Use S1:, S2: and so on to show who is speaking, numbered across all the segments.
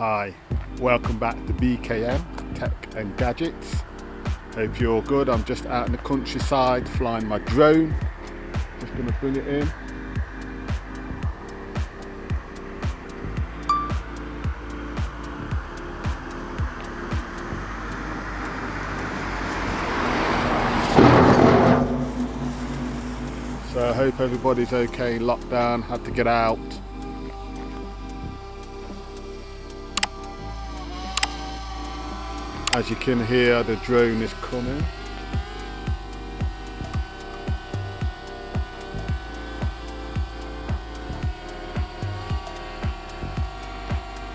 S1: Hi, welcome back to BKM Tech and Gadgets. Hope you're all good. I'm just out in the countryside flying my drone. Just going to bring it in. So I hope everybody's okay. Lockdown, had to get out. As you can hear, the drone is coming.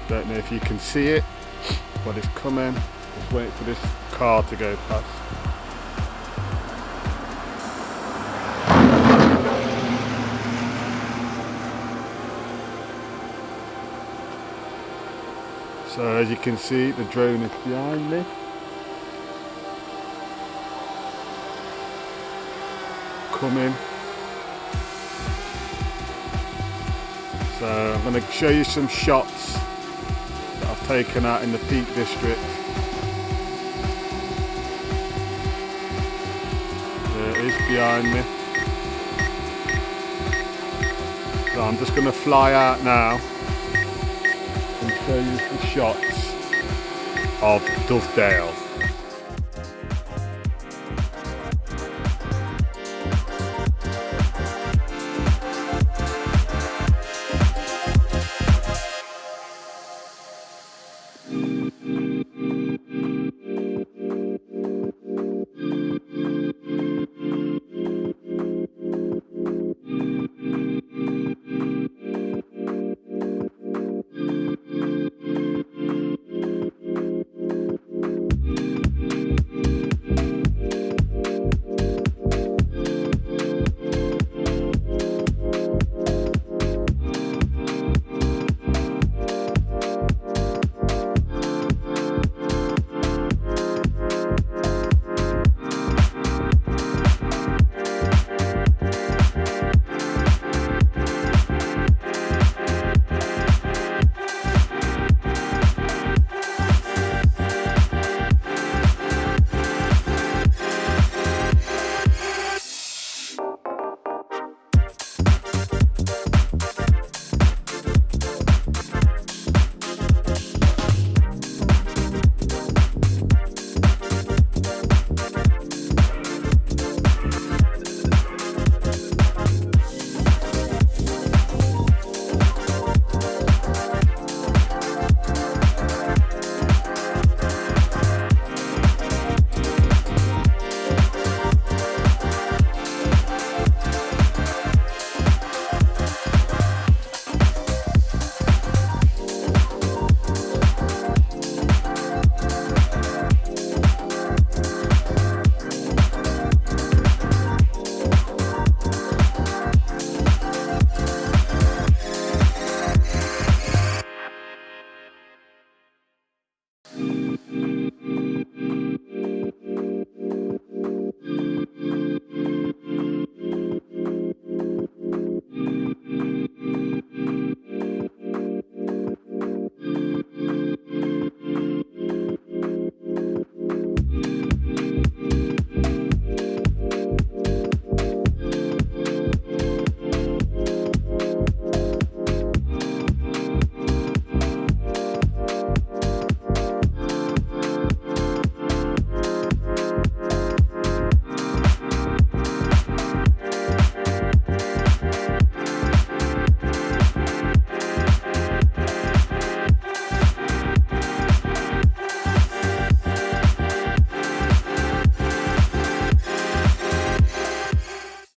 S1: Don't know if you can see it, but it's coming. Just wait for this car to go past. So as you can see, the drone is behind me. Coming. So I'm going to show you some shots that I've taken out in the Peak District. There it is behind me. So I'm just going to fly out now and show you the shots of Dovedale.